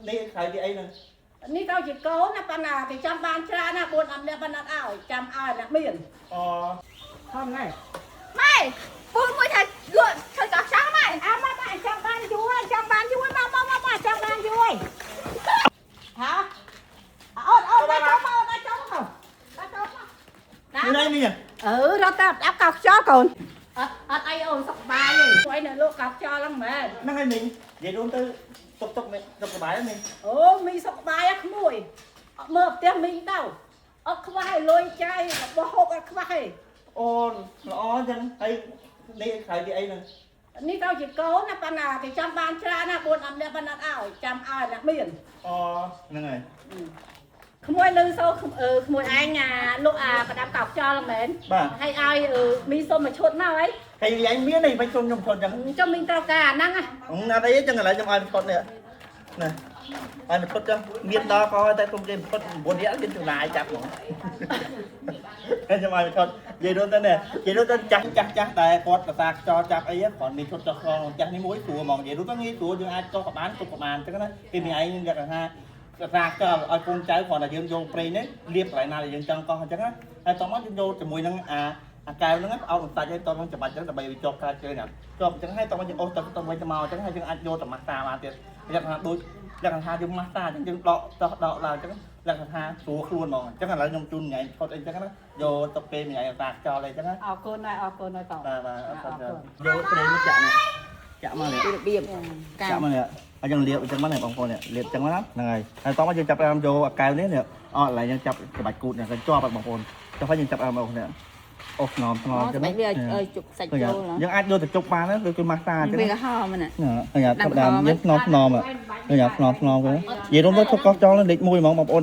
នេះខៅពីអីហ្នឹងនេះទៅជាកូនណាប៉ុន្តែគេចាំបានច្រើនណា4 អំអ្នកប៉ុណ្ណឹងឲ្យចាំឲ្យអ្នកមានអូធំណាស់ម៉ែពូមួយថាលក់ធ្វើកោះចាំម៉ែអាម៉ែចាំបានយូរចាំបានយូរមកចាំបានយូរហ៎អូនមកចូលមកចូលមកនេះនេះរត់តាមអាប់កោះខ្យល់កូនអត់អីអូនសុខបាយទេជួយនៅលោកកោះខ្យល់ហ្នឹងមែនហ្នឹងហើយមីងនិយាយរួមទៅទុកមីងសុខបាយមីងអូមីសុខបាយអាក្មួយមើលផ្ទះមីងទៅអត់ខ្វះឲ្យលុយចាយរបស់ហូបអត់ខ្វះទេអូនល្អអញ្ចឹងហើយនេះខៅពីអីហ្នឹងនេះទៅជាកូនណាប៉ុន្តែគេចាំបានច្រើនណា4 អំអ្នកប៉ុណ្ណឹងឲ្យចាំឲ្យអ្នកមានអូហ្នឹងហើយក្មួយនៅសោក្មួយឯងលោកប្រដាប់កោកចោលមែនហើយឲ្យមីសុំមកឈុតមកអីហើយឯងមានអីមិនខ្ញុំឈុតអញ្ចឹងចុះមីងត្រូវការអាហ្នឹងណាត់អីអញ្ចឹងឥឡូវខ្ញុំឲ្យឈុតនេះណាឲ្យមកឈុតចឹងមានដល់ក៏តែខ្ញុំគេឈុត9រៀលគេចំណាយចាប់ហ្មងហើយខ្ញុំឲ្យមកឈុតនិយាយរួមទៅនេះនិយាយរួមទៅចាស់តែគាត់ប្រសាខ្យល់ចាប់អីគាត់មានឈុតចុះខ្យល់ចាស់នេះមួយស្រួលហ្មងនិយាយរួមទៅងាយស្រួលយើងអាចចុះក៏បានទុកក៏បានអញ្ចឹងណាគេមានឯងយកថាសាខ្យល់ឲ្យកូនចៅគ្រាន់តែយើងយកប្រេងនេះលាបកន្លែងណាដែលយើងចង់កោះអញ្ចឹងណាហើយតោះមកយើងយកជាមួយនឹងអាកែវហ្នឹងអោបបន្សាច់ឲ្យតោះនឹងច្បាច់ចឹងដើម្បីវាជាប់ខ្លាចជើងណាជាប់អញ្ចឹងហើយតោះមកយើងអូសទៅវិញទៅមកអញ្ចឹងហើយយើងអាចយកទៅម៉ាស្សាបានទៀតលក្ខណៈដូចលក្ខណៈថាយើងម៉ាស្សាអញ្ចឹងយើងដកឡើងអញ្ចឹងលក្ខណៈថាស្រួលខ្លួនហ្មងអញ្ចឹងឥឡូវខ្ញុំជូនញ៉ៃឈុតអីអញ្ចឹងណាយកទៅពេលញ៉ៃសាខ្យល់អីអញ្ចឹងណាអរគុណហើយតោះបាទអរគុណយកប្រេងមកចាក់នេះចាក់មកនេះរបៀបចាក់មកនេះហើយយើងលាបអញ្ចឹងមកនេះបងប្អូននេះលាបអញ្ចឹងណាហ្នឹងហើយហើយតោះមកយើងចាប់យកអាកែវនេះនេះអត់កន្លែងយើងចាប់ក្បាច់គូតនេះក៏ជាប់បងប្អូនចុះហើយយើងចាប់មកនេះអូស្នំចឹងវាជុកសាច់ចូលយើងអាចយកទៅជុកបានដូចគឺម៉ាស្សាអញ្ចឹងវាហមណាហើយធម្មតាយើងស្នំយើងស្នំគេនិយាយរួមទៅជុកកោះចោលលេខ1ហ្មងបងប្អូន